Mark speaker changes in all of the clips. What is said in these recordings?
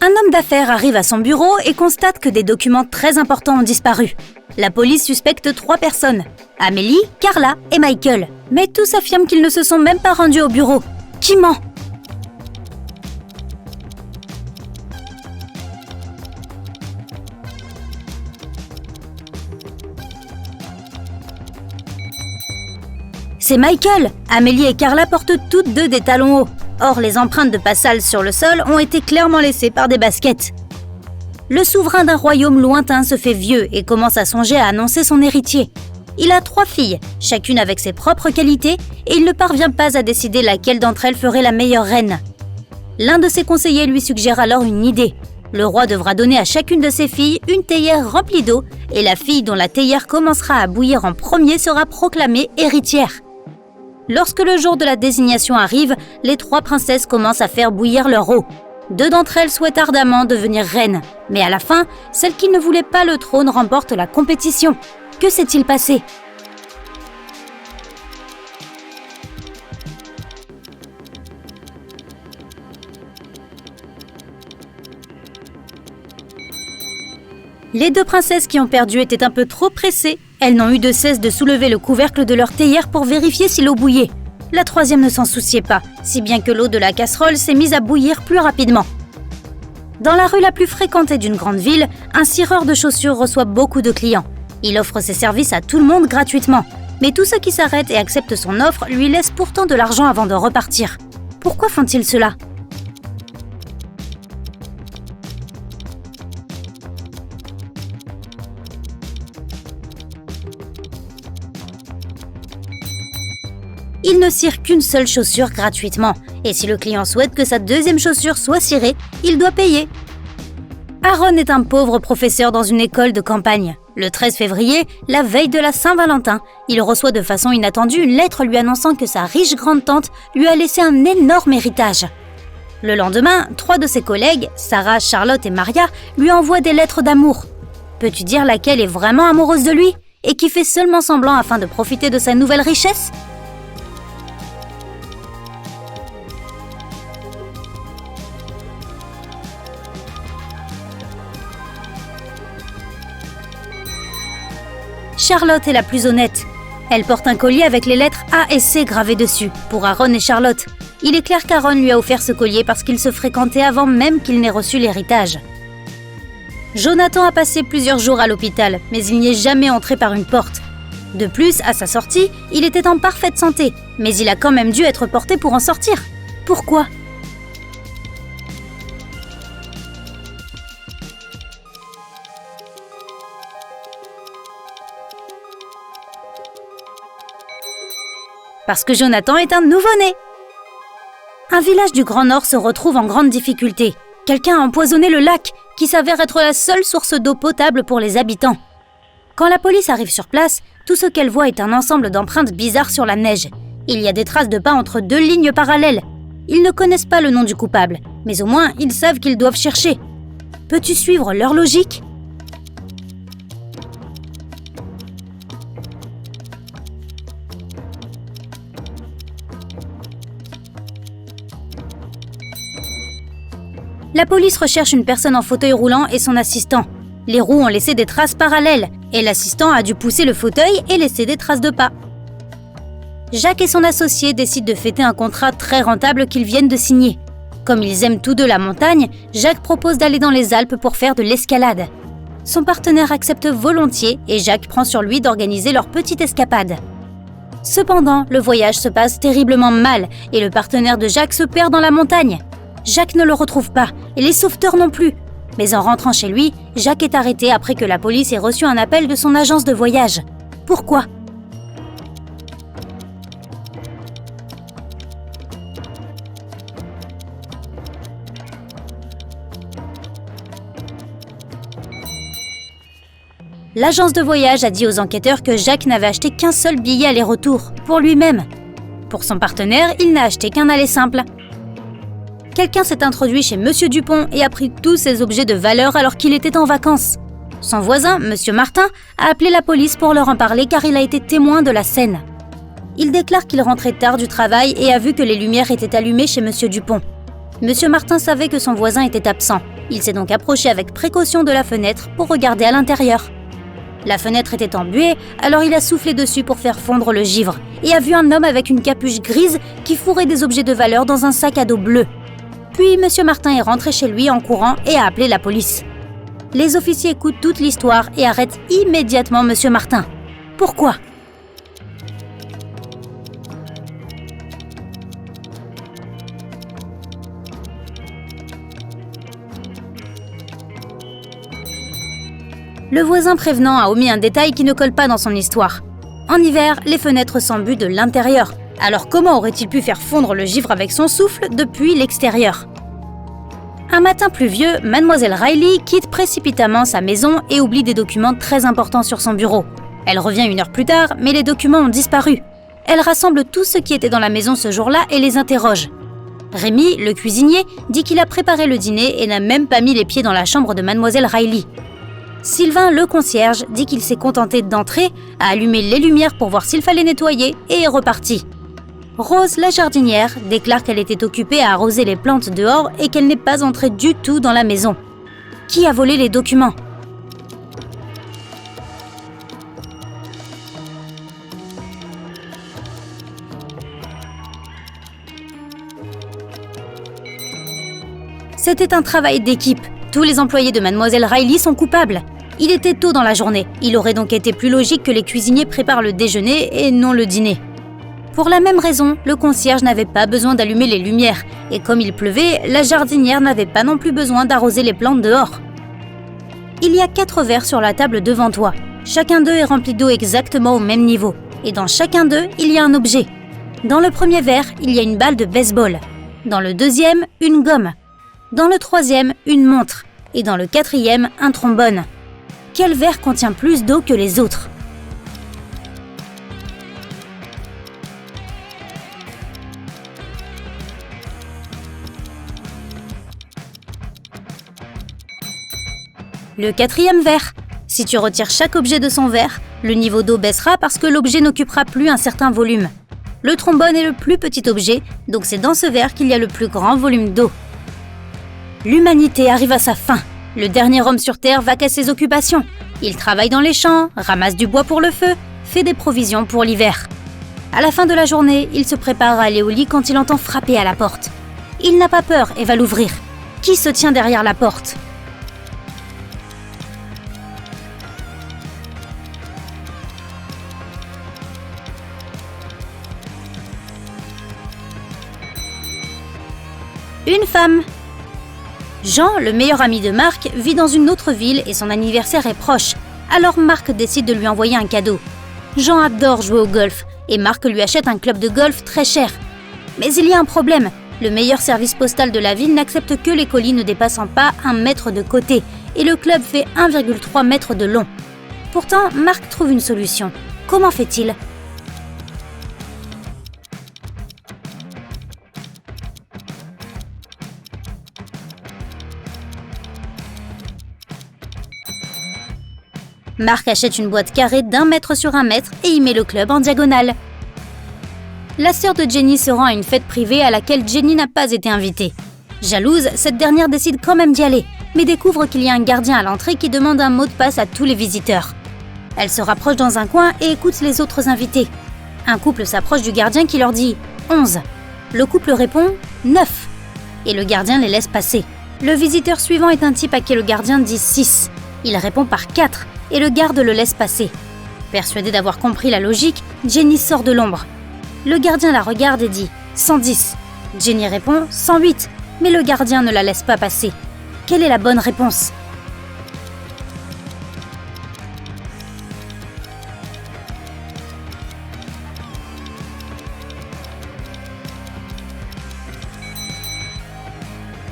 Speaker 1: Un homme d'affaires arrive à son bureau et constate que des documents très importants ont disparu. La police suspecte 3 personnes, Amélie, Carla et Michael. Mais tous affirment qu'ils ne se sont même pas rendus au bureau. Qui ment ? C'est Michael. Amélie et Carla portent toutes 2 des talons hauts. Or, les empreintes de pas sales sur le sol ont été clairement laissées par des baskets. Le souverain d'un royaume lointain se fait vieux et commence à songer à annoncer son héritier. Il a 3 filles, chacune avec ses propres qualités, et il ne parvient pas à décider laquelle d'entre elles ferait la meilleure reine. L'un de ses conseillers lui suggère alors une idée. Le roi devra donner à chacune de ses filles une théière remplie d'eau, et la fille dont la théière commencera à bouillir en premier sera proclamée héritière. Lorsque le jour de la désignation arrive, les 3 princesses commencent à faire bouillir leur eau. 2 d'entre elles souhaitent ardemment devenir reines, mais à la fin, celle qui ne voulait pas le trône remporte la compétition. Que s'est-il passé ? Les 2 princesses qui ont perdu étaient un peu trop pressées. Elles n'ont eu de cesse de soulever le couvercle de leur théière pour vérifier si l'eau bouillait. La 3e ne s'en souciait pas, si bien que l'eau de la casserole s'est mise à bouillir plus rapidement. Dans la rue la plus fréquentée d'une grande ville, un cireur de chaussures reçoit beaucoup de clients. Il offre ses services à tout le monde gratuitement. Mais tous ceux qui s'arrêtent et acceptent son offre lui laissent pourtant de l'argent avant de repartir. Pourquoi font-ils cela ? Il ne cire qu'une seule chaussure gratuitement, et si le client souhaite que sa 2e chaussure soit cirée, il doit payer. Aaron est un pauvre professeur dans une école de campagne. Le 13 février, la veille de la Saint-Valentin, il reçoit de façon inattendue une lettre lui annonçant que sa riche grande-tante lui a laissé un énorme héritage. Le lendemain, 3 de ses collègues, Sarah, Charlotte et Maria, lui envoient des lettres d'amour. Peux-tu dire laquelle est vraiment amoureuse de lui et qui fait seulement semblant afin de profiter de sa nouvelle richesse ? Charlotte est la plus honnête. Elle porte un collier avec les lettres A et C gravées dessus, pour Aaron et Charlotte. Il est clair qu'Aaron lui a offert ce collier parce qu'ils se fréquentaient avant même qu'il n'ait reçu l'héritage. Jonathan a passé plusieurs jours à l'hôpital, mais il n'y est jamais entré par une porte. De plus, à sa sortie, il était en parfaite santé, mais il a quand même dû être porté pour en sortir. Pourquoi ? Parce que Jonathan est un nouveau-né. Un village du Grand Nord se retrouve en grande difficulté. Quelqu'un a empoisonné le lac, qui s'avère être la seule source d'eau potable pour les habitants. Quand la police arrive sur place, tout ce qu'elle voit est un ensemble d'empreintes bizarres sur la neige. Il y a des traces de pas entre 2 lignes parallèles. Ils ne connaissent pas le nom du coupable, mais au moins ils savent qu'ils doivent chercher. Peux-tu suivre leur logique ? La police recherche une personne en fauteuil roulant et son assistant. Les roues ont laissé des traces parallèles et l'assistant a dû pousser le fauteuil et laisser des traces de pas. Jacques et son associé décident de fêter un contrat très rentable qu'ils viennent de signer. Comme ils aiment tous 2 la montagne, Jacques propose d'aller dans les Alpes pour faire de l'escalade. Son partenaire accepte volontiers et Jacques prend sur lui d'organiser leur petite escapade. Cependant, le voyage se passe terriblement mal et le partenaire de Jacques se perd dans la montagne. Jacques ne le retrouve pas, et les sauveteurs non plus. Mais en rentrant chez lui, Jacques est arrêté après que la police ait reçu un appel de son agence de voyage. Pourquoi ? L'agence de voyage a dit aux enquêteurs que Jacques n'avait acheté qu'un seul billet aller-retour, pour lui-même. Pour son partenaire, il n'a acheté qu'un aller simple. Quelqu'un s'est introduit chez Monsieur Dupont et a pris tous ses objets de valeur alors qu'il était en vacances. Son voisin, Monsieur Martin, a appelé la police pour leur en parler car il a été témoin de la scène. Il déclare qu'il rentrait tard du travail et a vu que les lumières étaient allumées chez Monsieur Dupont. Monsieur Martin savait que son voisin était absent. Il s'est donc approché avec précaution de la fenêtre pour regarder à l'intérieur. La fenêtre était embuée, alors il a soufflé dessus pour faire fondre le givre et a vu un homme avec une capuche grise qui fourrait des objets de valeur dans un sac à dos bleu. Puis M. Martin est rentré chez lui en courant et a appelé la police. Les officiers écoutent toute l'histoire et arrêtent immédiatement M. Martin. Pourquoi ? Le voisin prévenant a omis un détail qui ne colle pas dans son histoire. En hiver, les fenêtres s'embuent de l'intérieur. Alors comment aurait-il pu faire fondre le givre avec son souffle depuis l'extérieur ? Un matin pluvieux, Mademoiselle Riley quitte précipitamment sa maison et oublie des documents très importants sur son bureau. Elle revient 1 heure plus tard, mais les documents ont disparu. Elle rassemble tous ceux qui étaient dans la maison ce jour-là et les interroge. Rémi, le cuisinier, dit qu'il a préparé le dîner et n'a même pas mis les pieds dans la chambre de Mademoiselle Riley. Sylvain, le concierge, dit qu'il s'est contenté d'entrer, a allumé les lumières pour voir s'il fallait nettoyer et est reparti. Rose, la jardinière, déclare qu'elle était occupée à arroser les plantes dehors et qu'elle n'est pas entrée du tout dans la maison. Qui a volé les documents ? C'était un travail d'équipe. Tous les employés de Mademoiselle Riley sont coupables. Il était tôt dans la journée. Il aurait donc été plus logique que les cuisiniers préparent le déjeuner et non le dîner. Pour la même raison, le concierge n'avait pas besoin d'allumer les lumières. Et comme il pleuvait, la jardinière n'avait pas non plus besoin d'arroser les plantes dehors. Il y a 4 verres sur la table devant toi. Chacun d'eux est rempli d'eau exactement au même niveau. Et dans chacun d'eux, il y a un objet. Dans le premier verre, il y a une balle de baseball. Dans le deuxième, une gomme. Dans le troisième, une montre. Et dans le quatrième, un trombone. Quel verre contient plus d'eau que les autres ? Le 4e verre. Si tu retires chaque objet de son verre, le niveau d'eau baissera parce que l'objet n'occupera plus un certain volume. Le trombone est le plus petit objet, donc c'est dans ce verre qu'il y a le plus grand volume d'eau. L'humanité arrive à sa fin. Le dernier homme sur Terre vaque à ses occupations. Il travaille dans les champs, ramasse du bois pour le feu, fait des provisions pour l'hiver. À la fin de la journée, il se prépare à aller au lit quand il entend frapper à la porte. Il n'a pas peur et va l'ouvrir. Qui se tient derrière la porte ? Une femme. Jean, le meilleur ami de Marc, vit dans une autre ville et son anniversaire est proche. Alors Marc décide de lui envoyer un cadeau. Jean adore jouer au golf et Marc lui achète un club de golf très cher. Mais il y a un problème. Le meilleur service postal de la ville n'accepte que les colis ne dépassant pas 1 mètre de côté et le club fait 1,3 mètre de long. Pourtant, Marc trouve une solution. Comment fait-il ? Marc achète une boîte carrée d'1 mètre sur 1 mètre et y met le club en diagonale. La sœur de Jenny se rend à une fête privée à laquelle Jenny n'a pas été invitée. Jalouse, cette dernière décide quand même d'y aller, mais découvre qu'il y a un gardien à l'entrée qui demande un mot de passe à tous les visiteurs. Elle se rapproche dans un coin et écoute les autres invités. Un couple s'approche du gardien qui leur dit « 11 ». Le couple répond « 9 ». Et le gardien les laisse passer. Le visiteur suivant est un type à qui le gardien dit « 6 ». Il répond par 4 et le garde le laisse passer. Persuadée d'avoir compris la logique, Jenny sort de l'ombre. Le gardien la regarde et dit « 110 ». Jenny répond « 108 », mais le gardien ne la laisse pas passer. Quelle est la bonne réponse ?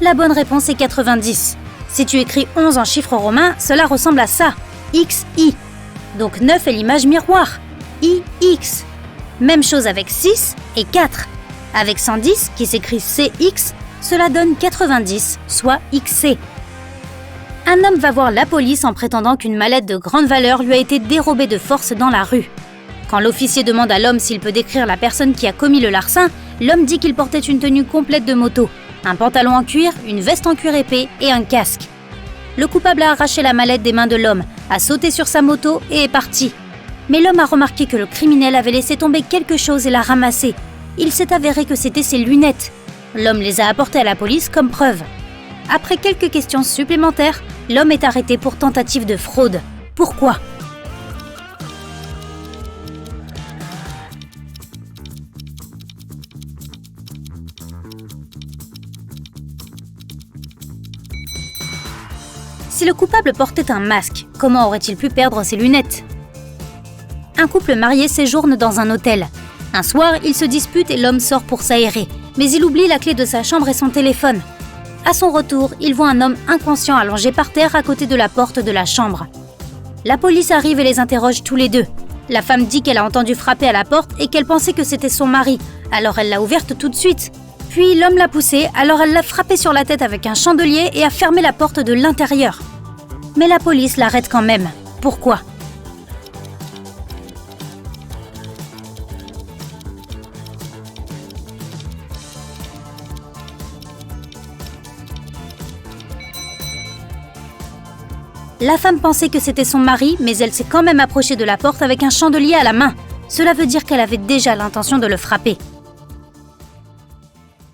Speaker 1: La bonne réponse est 90. Si tu écris 11 en chiffres romains, cela ressemble à ça. XI. Donc 9 est l'image miroir. IX. Même chose avec 6 et 4. Avec 110, qui s'écrit CX, cela donne 90, soit XC. Un homme va voir la police en prétendant qu'une mallette de grande valeur lui a été dérobée de force dans la rue. Quand l'officier demande à l'homme s'il peut décrire la personne qui a commis le larcin, l'homme dit qu'il portait une tenue complète de moto. un pantalon en cuir, une veste en cuir épais et un casque. Le coupable a arraché la mallette des mains de l'homme, a sauté sur sa moto et est parti. Mais l'homme a remarqué que le criminel avait laissé tomber quelque chose et l'a ramassé. Il s'est avéré que c'était ses lunettes. L'homme les a apportées à la police comme preuve. Après quelques questions supplémentaires, l'homme est arrêté pour tentative de fraude. Pourquoi ? Si le coupable portait un masque, comment aurait-il pu perdre ses lunettes ? Un couple marié séjourne dans un hôtel. Un soir, ils se disputent et l'homme sort pour s'aérer. Mais il oublie la clé de sa chambre et son téléphone. À son retour, il voit un homme inconscient allongé par terre à côté de la porte de la chambre. La police arrive et les interroge tous les deux. La femme dit qu'elle a entendu frapper à la porte et qu'elle pensait que c'était son mari, alors elle l'a ouverte tout de suite. Puis l'homme l'a poussée, alors elle l'a frappé sur la tête avec un chandelier et a fermé la porte de l'intérieur. Mais la police l'arrête quand même. Pourquoi ? La femme pensait que c'était son mari, mais elle s'est quand même approchée de la porte avec un chandelier à la main. Cela veut dire qu'elle avait déjà l'intention de le frapper.